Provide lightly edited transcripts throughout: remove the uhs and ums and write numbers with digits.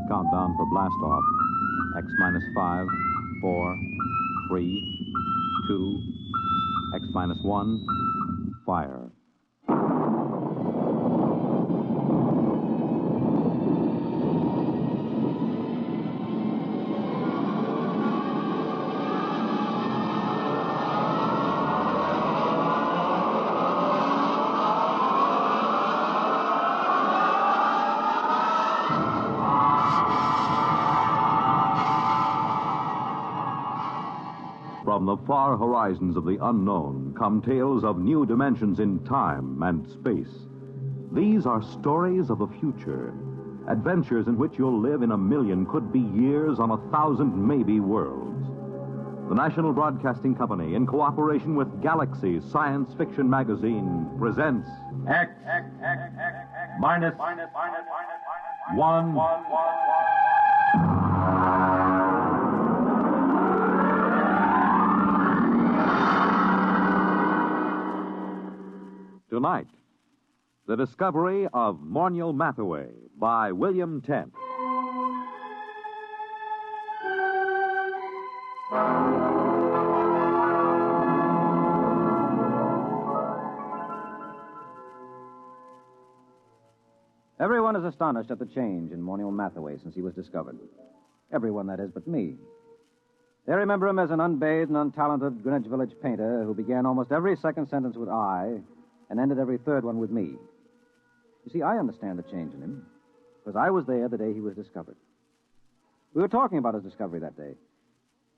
Countdown for blast off. X minus 5, 4, 3, 2, X minus 1, fire. From the far horizons of the unknown come tales of new dimensions in time and space. These are stories of the future, adventures in which you'll live in a million, could be years, on 1,000 maybe worlds. The National Broadcasting Company, in cooperation with Galaxy Science Fiction Magazine, presents X minus 1. Tonight, The Discovery of Morniel Mathaway by William Tent. Everyone is astonished at the change in Morniel Mathaway since he was discovered. Everyone, that is, but me. They remember him as an unbathed and untalented Greenwich Village painter who began almost every second sentence with I and ended every third one with me. You see, I understand the change in him, because I was there the day he was discovered. We were talking about his discovery that day.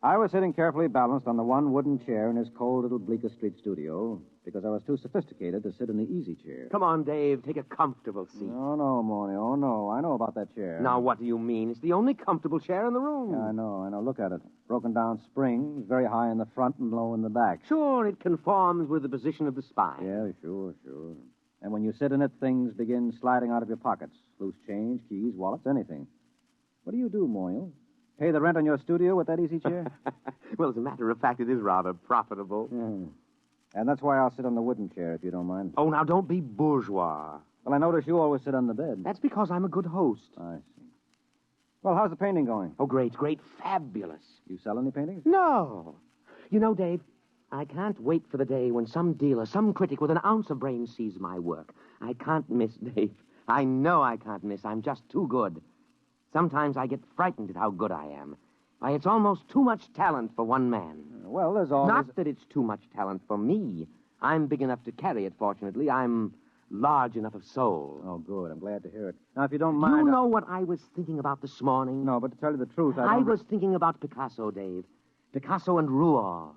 I was sitting carefully balanced on the one wooden chair in his cold little Bleecker Street studio because I was too sophisticated to sit in the easy chair. Come on, Dave. Take a comfortable seat. Oh, no, Morny. Oh, no. I know about that chair. Now, what do you mean? It's the only comfortable chair in the room. Yeah, I know. Look at it. Broken down springs, very high in the front and low in the back. Sure, it conforms with the position of the spine. Yeah, sure. And when you sit in it, things begin sliding out of your pockets. Loose change, keys, wallets, anything. What do you do, Moyle? Pay the rent on your studio with that easy chair? Well, as a matter of fact, it is rather profitable. Yeah. And that's why I'll sit on the wooden chair, if you don't mind. Oh, now, don't be bourgeois. Well, I notice you always sit on the bed. That's because I'm a good host. I see. Well, how's the painting going? Oh, great, fabulous. You sell any paintings? No. You know, Dave, I can't wait for the day when some dealer, some critic with an ounce of brain sees my work. I can't miss, Dave. I know I can't miss. I'm just too good. Sometimes I get frightened at how good I am. Why, it's almost too much talent for one man. Well, there's always... Not that it's too much talent for me. I'm big enough to carry it, fortunately. I'm large enough of soul. Oh, good. I'm glad to hear it. Now, if you don't mind... You know what I was thinking about this morning? No, but to tell you the truth, I was thinking about Picasso, Dave. Picasso and Rouault.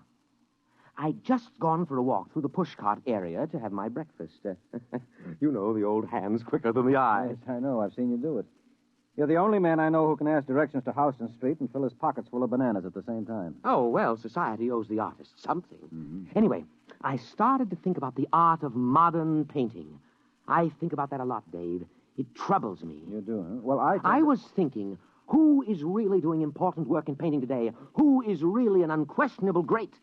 I'd just gone for a walk through the pushcart area to have my breakfast. You know, the old hand's quicker than the eye. Yes, I know. I've seen you do it. You're the only man I know who can ask directions to Houston Street and fill his pockets full of bananas at the same time. Oh, well, society owes the artist something. Mm-hmm. Anyway, I started to think about the art of modern painting. I think about that a lot, Dave. It troubles me. You do, huh? Well, I was thinking, who is really doing important work in painting today? Who is really an unquestionable great?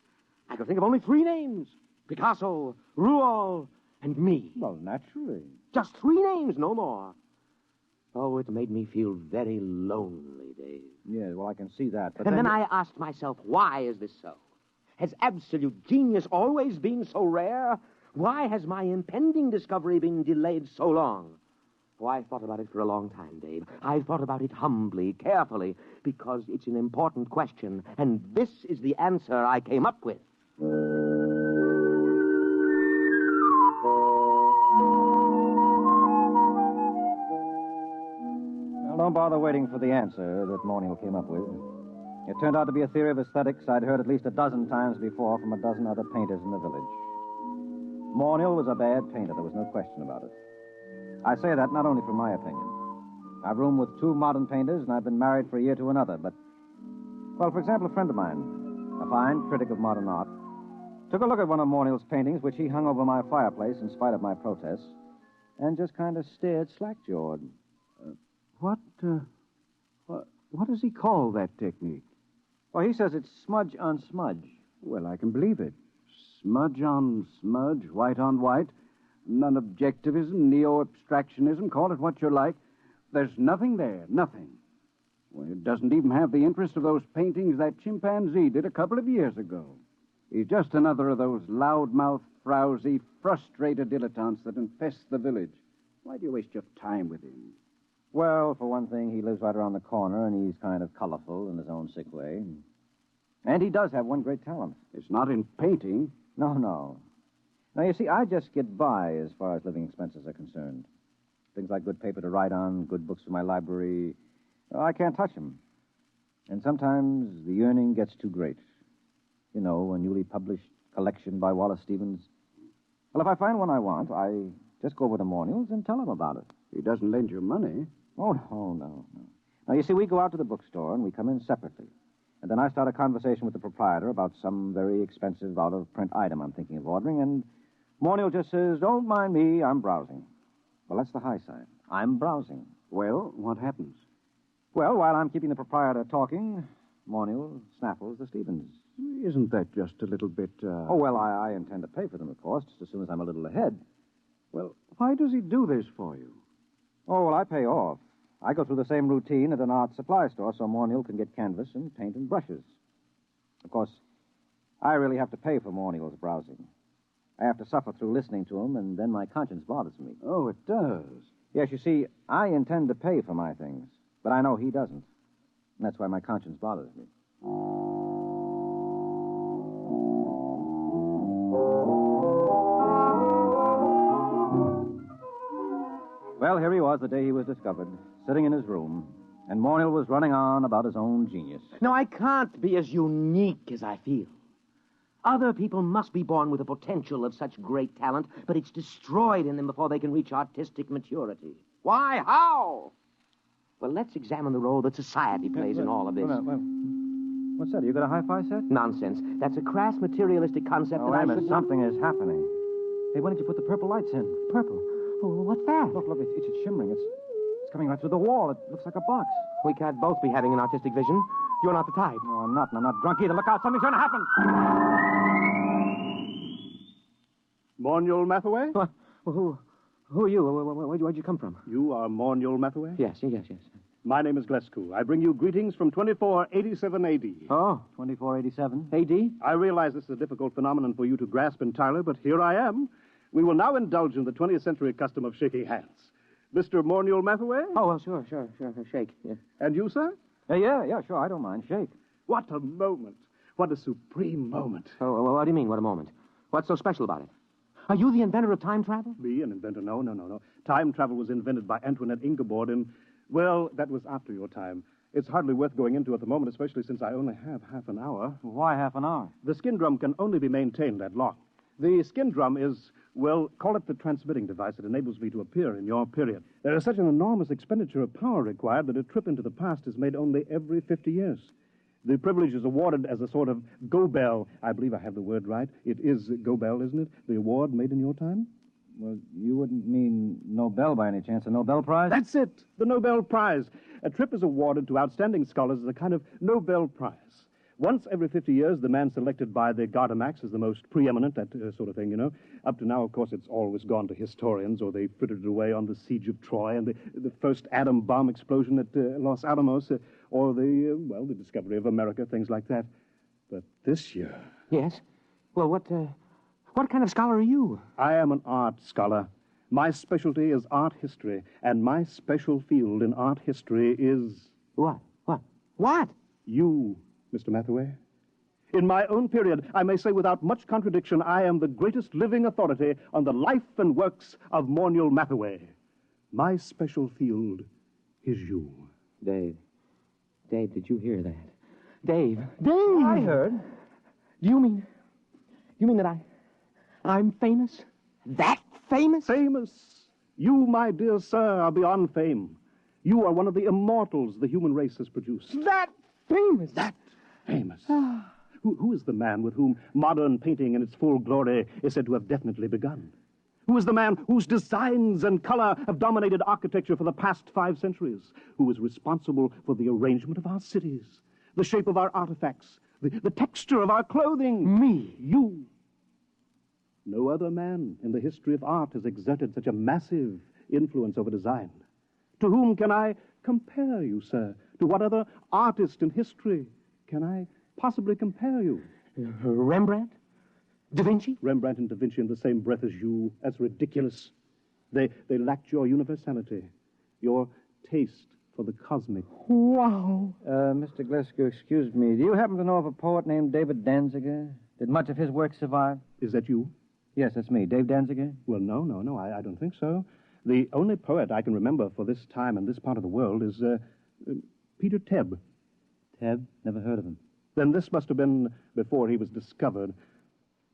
I could think of only 3 names. Picasso, Rouault, and me. Well, naturally. Just 3 names, no more. Oh, it made me feel very lonely, Dave. Yeah, well, I can see that. But and then I asked myself, why is this so? Has absolute genius always been so rare? Why has my impending discovery been delayed so long? Oh, I thought about it for a long time, Dave. I thought about it humbly, carefully, because it's an important question, and this is the answer I came up with. Don't bother waiting for the answer that Morniel came up with. It turned out to be a theory of aesthetics I'd heard at least a dozen times before from a dozen other painters in the village. Morniel was a bad painter, there was no question about it. I say that not only from my opinion. I've roomed with 2 modern painters, and I've been married for a year to another, but... Well, for example, a friend of mine, a fine critic of modern art, took a look at one of Morniel's paintings, which he hung over my fireplace in spite of my protests, and just kind of stared slack-jawed. What does he call that technique? Well, he says it's smudge on smudge. Well, I can believe it. Smudge on smudge, white on white. Non-objectivism, neo-abstractionism, call it what you like. There's nothing there, nothing. Well, it doesn't even have the interest of those paintings that chimpanzee did a couple of years ago. He's just another of those loudmouth, frowsy, frustrated dilettantes that infest the village. Why do you waste your time with him? Well, for one thing, he lives right around the corner, and he's kind of colorful in his own sick way. And he does have one great talent. It's not in painting. No. Now, you see, I just get by as far as living expenses are concerned. Things like good paper to write on, good books for my library, well, I can't touch them. And sometimes the yearning gets too great. You know, a newly published collection by Wallace Stevens. Well, if I find one I want, I just go over to Morniel's and tell him about it. He doesn't lend you money. Oh, no. Now, you see, we go out to the bookstore and we come in separately. And then I start a conversation with the proprietor about some very expensive out-of-print item I'm thinking of ordering, and Morniel just says, "Don't mind me, I'm browsing." Well, that's the high side. I'm browsing. Well, what happens? Well, while I'm keeping the proprietor talking, Morniel snaffles the Stevens. Isn't that just a little bit, Oh, well, I intend to pay for them, of course, just as soon as I'm a little ahead. Well, why does he do this for you? Oh, well, I pay off. I go through the same routine at an art supply store so Morniel can get canvas and paint and brushes. Of course, I really have to pay for Morniel's browsing. I have to suffer through listening to him, and then my conscience bothers me. Oh, it does. Yes, you see, I intend to pay for my things, but I know he doesn't. And that's why my conscience bothers me. Well, here he was the day he was discovered, sitting in his room, and Morniel was running on about his own genius. No, I can't be as unique as I feel. Other people must be born with the potential of such great talent, but it's destroyed in them before they can reach artistic maturity. Why? How? Well, let's examine the role that society plays in all of this. What's that? You got a hi-fi set? Nonsense. That's a crass materialistic concept that I Amos, should... something is happening. Hey, why didn't you put the purple lights in? Purple? Oh, what's that? Look, it's shimmering. It's coming right through the wall. It looks like a box. We can't both be having an artistic vision. You're not the type. No, I'm not, and I'm not drunk either. Look out, something's going to happen. Morniel Mathaway? Well, who are you? Where'd you come from? You are Morniel Mathaway? Yes. My name is Glescu. I bring you greetings from 2487 A.D. Oh, 2487. A.D.? I realize this is a difficult phenomenon for you to grasp entirely, but here I am. We will now indulge in the 20th century custom of shaking hands. Mr. Morniel Mathaway? Oh, well, sure. Shake. Yeah. And you, sir? Yeah, sure. I don't mind. Shake. What a moment. What a supreme moment. Oh, well, what do you mean, what a moment? What's so special about it? Are you the inventor of time travel? Me, an inventor? No. Time travel was invented by Antoinette Ingeborg, and, well, that was after your time. It's hardly worth going into at the moment, especially since I only have half an hour. Why half an hour? The skin drum can only be maintained that long. The skin drum is, well, call it the transmitting device that enables me to appear in your period. There is such an enormous expenditure of power required that a trip into the past is made only every 50 years. The privilege is awarded as a sort of go-bell. I believe I have the word right. It is go-bell, isn't it? The award made in your time? Well, you wouldn't mean Nobel by any chance, a Nobel Prize? That's it, the Nobel Prize. A trip is awarded to outstanding scholars as a kind of Nobel Prize. Once every 50 years, the man selected by the Gardemax is the most preeminent, that sort of thing, you know. Up to now, of course, it's always gone to historians, or they frittered it away on the siege of Troy and the first atom bomb explosion at Los Alamos, or the discovery of America, things like that. But this year... Yes? Well, what kind of scholar are you? I am an art scholar. My specialty is art history, and my special field in art history is... What? You, Mr. Mathaway. In my own period, I may say without much contradiction, I am the greatest living authority on the life and works of Morniel Mathaway. My special field is you. Dave, did you hear that? Dave! I heard. You mean that I'm famous? That famous? Famous? You, my dear sir, are beyond fame. You are one of the immortals the human race has produced. That famous? That famous. Who is the man with whom modern painting in its full glory is said to have definitely begun? Who is the man whose designs and color have dominated architecture for the past 5 centuries? Who is responsible for the arrangement of our cities, the shape of our artifacts, the texture of our clothing? Me. You. No other man in the history of art has exerted such a massive influence over design. To whom can I compare you, sir? To what other artist in history can I possibly compare you? Rembrandt? Da Vinci? Rembrandt and Da Vinci in the same breath as you. That's ridiculous. They lacked your universality, your taste for the cosmic. Wow. Mr. Glasgow, excuse me. Do you happen to know of a poet named David Danziger? Did much of his work survive? Is that you? Yes, that's me. Dave Danziger? Well, no, I don't think so. The only poet I can remember for this time and this part of the world is Peter Tebb. Tebb? Never heard of him. Then this must have been before he was discovered.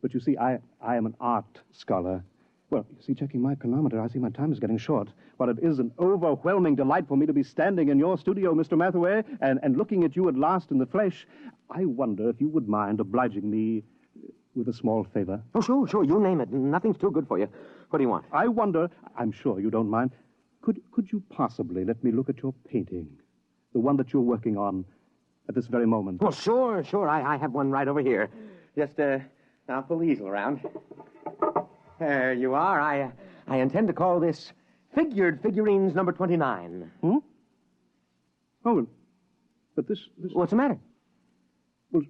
But you see, I am an art scholar. Well, you see, checking my chronometer, I see my time is getting short. But it is an overwhelming delight for me to be standing in your studio, Mr. Mathaway, and looking at you at last in the flesh. I wonder if you would mind obliging me with a small favor. Oh, sure. You name it. Nothing's too good for you. What do you want? I wonder, I'm sure you don't mind, could you possibly let me look at your painting? The one that you're working on at this very moment. Well, sure. I have one right over here. Just, now pull the easel around. There you are. I intend to call this Figured Figurines number 29. Hmm? Oh, but this... What's the matter? Well,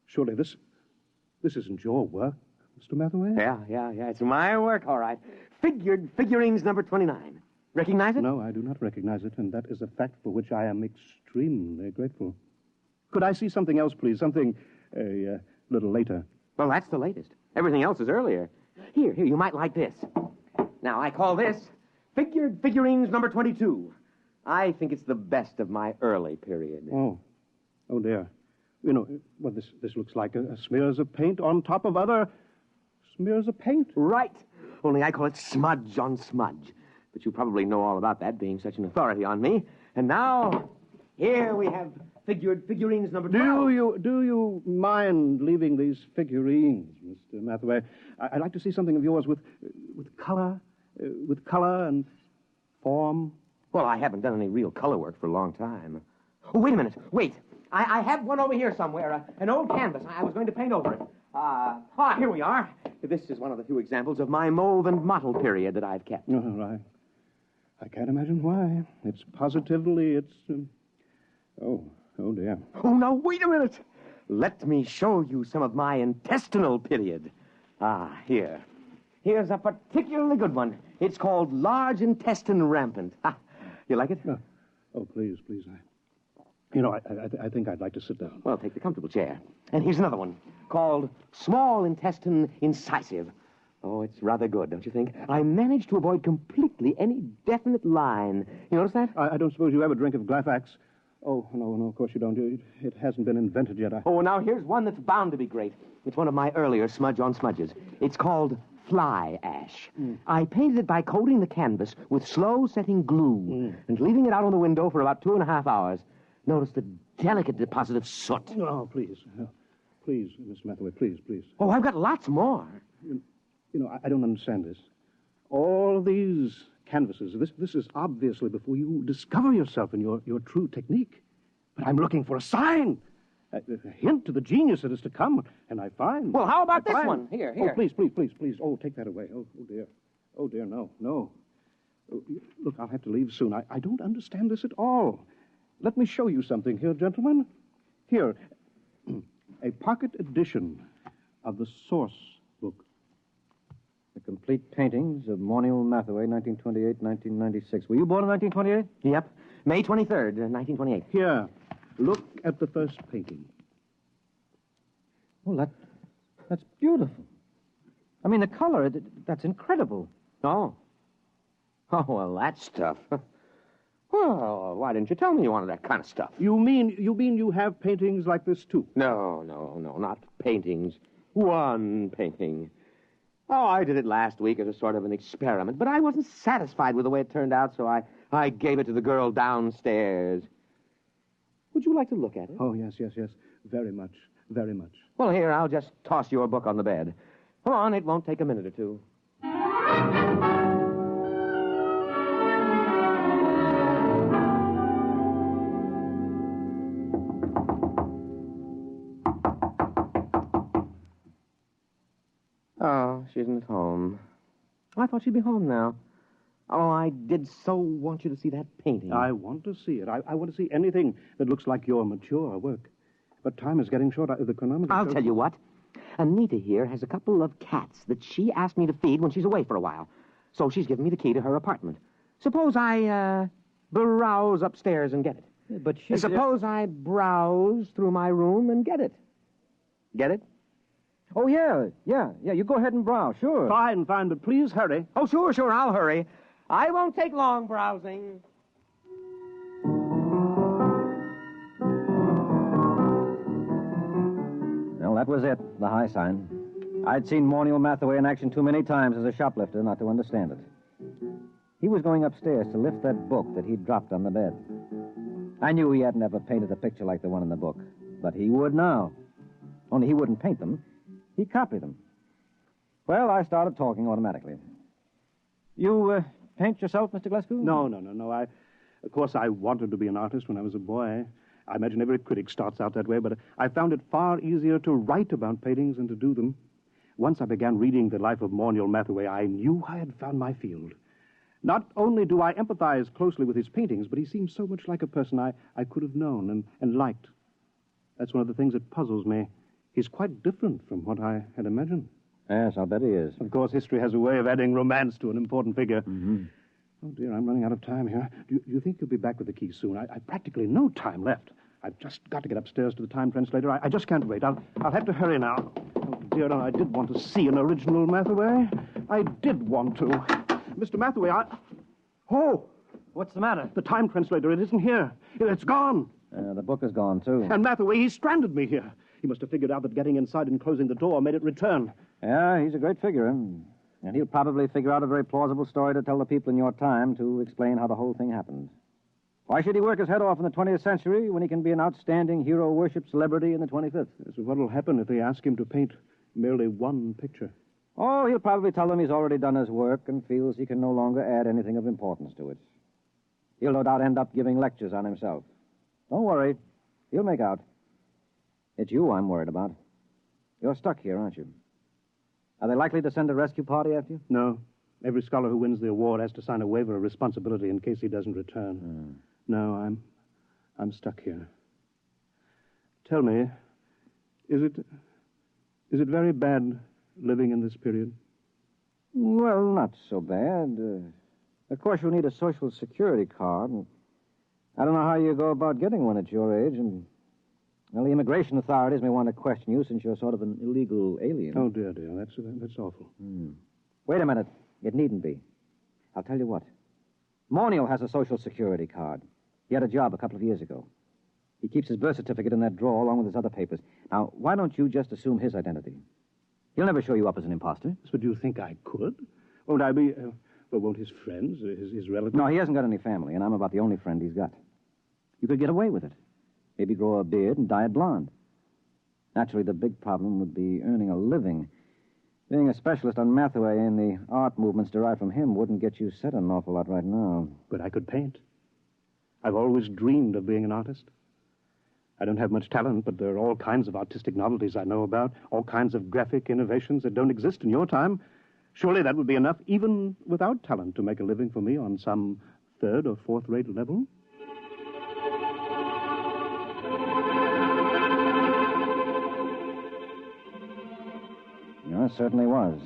surely this isn't your work, Mr. Mathaway? Yeah. It's my work, all right. Figured Figurines number 29. Recognize it? No, I do not recognize it, and that is a fact for which I am extremely grateful. Could I see something else, please? Something a little later. Well, that's the latest. Everything else is earlier. Here, you might like this. Now, I call this Figured Figurines number 22. I think it's the best of my early period. Oh, dear. You know, well, this looks like smears of paint on top of other smears of paint. Right. Only I call it smudge on smudge. But you probably know all about that, being such an authority on me. And now, here we have Figured Figurines number 12. Do you mind leaving these figurines, Mr. Mathaway? I'd like to see something of yours with color and form. Well, I haven't done any real color work for a long time. Oh, wait a minute. Wait. I have one over here somewhere, an old canvas. I was going to paint over it. Here we are. This is one of the few examples of my mauve and mottled period that I've kept. Oh, right. I can't imagine why. It's positively, oh, dear. Oh, now, wait a minute. Let me show you some of my intestinal period. Here. Here's a particularly good one. It's called Large Intestine Rampant. You like it? Oh, please. I think I'd like to sit down. Well, take the comfortable chair. And here's another one called Small Intestine Incisive. Oh, it's rather good, don't you think? I managed to avoid completely any definite line. You notice that? I don't suppose you ever drink of Glafax. Oh, no, of course you don't. It hasn't been invented yet. Oh, now here's one that's bound to be great. It's one of my earlier smudge on smudges. It's called Fly Ash. I painted it by coating the canvas with slow-setting glue and leaving it out on the window for about 2.5 hours. Notice the delicate deposit of soot. Oh, please. Please, Miss Mathaway, please. Oh, I've got lots more. I don't understand this. All these canvases, this is obviously before you discover yourself and your true technique. But I'm looking for a sign, a hint to the genius that is to come, and I find... Well, how about this one? Here. Oh, please. Oh, take that away. Oh, dear. Oh, dear, no. Oh, look, I'll have to leave soon. I don't understand this at all. Let me show you something here, gentlemen. Here, a pocket edition of the source book. The complete paintings of Morniel Mathaway, 1928-1996. Were you born in 1928? Yep. May 23rd, 1928. Here, look at the first painting. Well, that's beautiful. I mean, the color, that's incredible. Oh, well, that stuff. Well, why didn't you tell me you wanted that kind of stuff? You mean you have paintings like this, too? No, not paintings. One painting. Oh, I did it last week as a sort of an experiment, but I wasn't satisfied with the way it turned out, so I gave it to the girl downstairs. Would you like to look at it? Oh, yes. Very much. Well, here, I'll just toss your book on the bed. Come on, it won't take a minute or two. Oh, she isn't at home. I thought she'd be home now. Oh, I did so want you to see that painting. I want to see it. I want to see anything that looks like your mature work. But time is getting short. The chronometer... I'll tell you what. Anita here has a couple of cats that she asked me to feed when she's away for a while. So she's given me the key to her apartment. Suppose I, browse upstairs and get it. But she... Suppose I browse through my room and get it. Get it? Oh, yeah. You go ahead and browse, sure. Fine, but please hurry. Oh, sure, I'll hurry. I won't take long browsing. Well, that was it, the high sign. I'd seen Morniel Mathaway in action too many times as a shoplifter not to understand it. He was going upstairs to lift that book that he'd dropped on the bed. I knew he hadn't ever painted a picture like the one in the book, but he would now. Only he wouldn't paint them. He'd copy them. Well, I started talking automatically. You, paint yourself, Mr. Glasgow? No. Of course, I wanted to be an artist when I was a boy. I imagine every critic starts out that way, but I found it far easier to write about paintings than to do them. Once I began reading the life of Morniel Mathaway, I knew I had found my field. Not only do I empathize closely with his paintings, but he seems so much like a person I could have known and liked. That's one of the things that puzzles me. He's quite different from what I had imagined. Yes, I'll bet he is. Of course, history has a way of adding romance to an important figure. Mm-hmm. Oh, dear, I'm running out of time here. Do you think you'll be back with the key soon? I've practically no time left. I've just got to get upstairs to the time translator. I just can't wait. I'll have to hurry now. Oh, dear, no, I did want to see an original Mathaway. I did want to. Mr. Mathaway, Oh! What's the matter? The time translator, it isn't here. It's gone. The book is gone, too. And Mathaway, he stranded me here. He must have figured out that getting inside and closing the door made it return. Yeah, he's a great figure. And he'll probably figure out a very plausible story to tell the people in your time to explain how the whole thing happened. Why should he work his head off in the 20th century when he can be an outstanding hero-worship celebrity in the 25th? So what'll happen if they ask him to paint merely one picture? Oh, he'll probably tell them he's already done his work and feels he can no longer add anything of importance to it. He'll no doubt end up giving lectures on himself. Don't worry. He'll make out. It's you I'm worried about. You're stuck here, aren't you? Are they likely to send a rescue party after you? No. Every scholar who wins the award has to sign a waiver of responsibility in case he doesn't return. No, I'm stuck here. Tell me, is it very bad living in this period? Well, not so bad. Of course, you'll need a Social Security card. And I don't know how you go about getting one at your age. And, well, the immigration authorities may want to question you since you're sort of an illegal alien. Oh, dear. That's awful. Wait a minute. It needn't be. I'll tell you what. Morniel has a Social Security card. He had a job a couple of years ago. He keeps his birth certificate in that drawer along with his other papers. Now, why don't you just assume his identity? He'll never show you up as an imposter. So do you think I could? Won't I be... won't his friends, his relatives... No, he hasn't got any family, and I'm about the only friend he's got. You could get away with it. Maybe grow a beard and dye it blonde. Naturally, the big problem would be earning a living. Being a specialist on Mathaway and the art movements derived from him wouldn't get you set an awful lot right now. But I could paint. I've always dreamed of being an artist. I don't have much talent, but there are all kinds of artistic novelties I know about, all kinds of graphic innovations that don't exist in your time. Surely that would be enough, even without talent, to make a living for me on some third or fourth-rate level. It certainly was.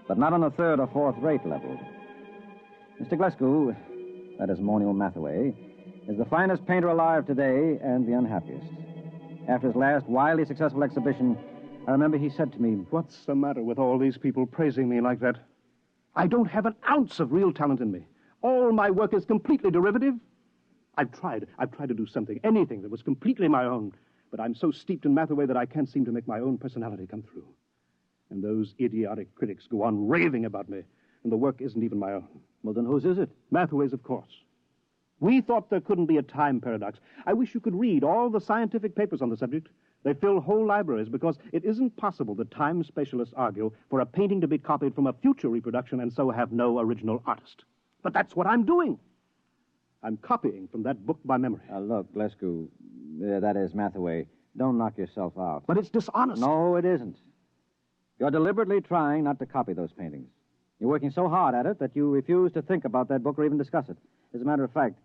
But not on the third or fourth-rate level. Mr. Glasgow, that is Morniel Mathaway, is the finest painter alive today and the unhappiest. After his last wildly successful exhibition, I remember he said to me, "What's the matter with all these people praising me like that? I don't have an ounce of real talent in me. All my work is completely derivative. I've tried to do something, anything that was completely my own, but I'm so steeped in Mathaway that I can't seem to make my own personality come through. And those idiotic critics go on raving about me, and the work isn't even my own." Well, then whose is it? Mathaway's, of course. We thought there couldn't be a time paradox. I wish you could read all the scientific papers on the subject. They fill whole libraries because it isn't possible, the time specialists argue, for a painting to be copied from a future reproduction and so have no original artist. But that's what I'm doing. I'm copying from that book by memory. Look, Glasgow, that is Mathaway. Don't knock yourself out. But it's dishonest. No, it isn't. You're deliberately trying not to copy those paintings. You're working so hard at it that you refuse to think about that book or even discuss it. As a matter of fact,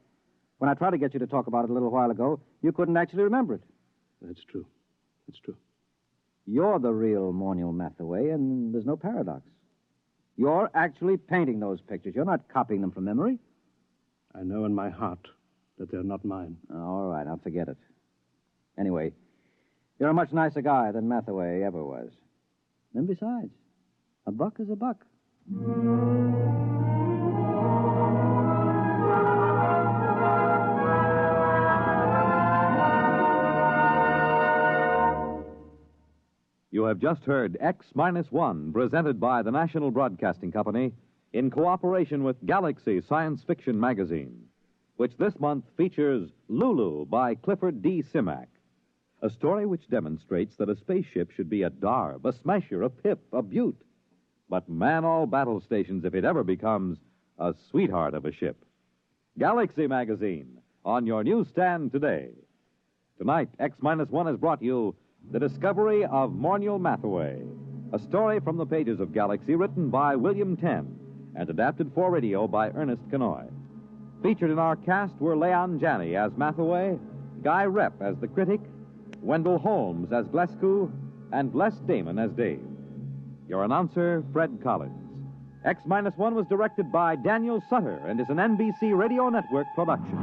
when I tried to get you to talk about it a little while ago, you couldn't actually remember it. That's true. That's true. You're the real Morniel Mathaway, and there's no paradox. You're actually painting those pictures. You're not copying them from memory. I know in my heart that they're not mine. All right, I'll forget it. Anyway, you're a much nicer guy than Mathaway ever was. And besides, a buck is a buck. You have just heard X-1, presented by the National Broadcasting Company in cooperation with Galaxy Science Fiction Magazine, which this month features Lulu by Clifford D. Simak, a story which demonstrates that a spaceship should be a darb, a smasher, a pip, a beaut, but man all battle stations if it ever becomes a sweetheart of a ship. Galaxy Magazine, on your newsstand today. Tonight, X-1 has brought you The Discovery of Morniel Mathaway, a story from the pages of Galaxy written by William Tenn and adapted for radio by Ernest Kenoy. Featured in our cast were Leon Janney as Mathaway, Guy Rep as the critic, Wendell Holmes as Glescu, and Les Damon as Dave. Your announcer, Fred Collins. X-1 was directed by Daniel Sutter and is an NBC Radio Network production.